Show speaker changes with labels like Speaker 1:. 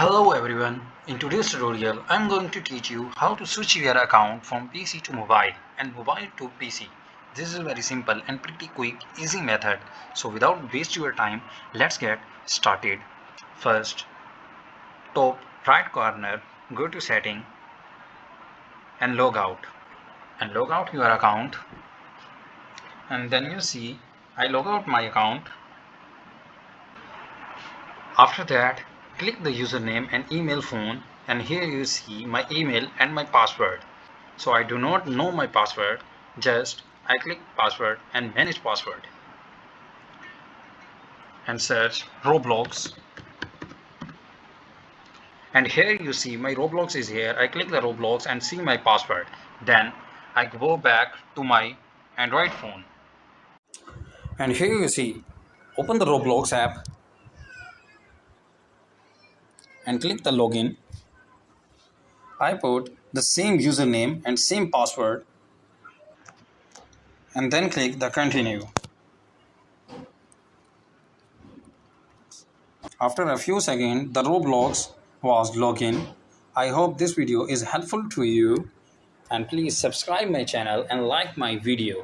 Speaker 1: Hello everyone, in today's tutorial I am going to teach you how to switch your account from PC to mobile and mobile to PC. This is a very simple and pretty quick easy method, so without waste your time let's get started. First, top right corner, go to setting and log out your account, and then you see I log out my account. After that, click the username and email phone, and here you see my email and my password. So I do not know my password, just I click password and manage password and search Roblox, and here you see my Roblox is here. I click the Roblox and see my password. Then I go back to my Android phone, and here you see open the Roblox app and click the login. I put the same username and same password and then click the continue. After a few seconds, the Roblox was logged in. I hope this video is helpful to you, and please subscribe my channel and like my video.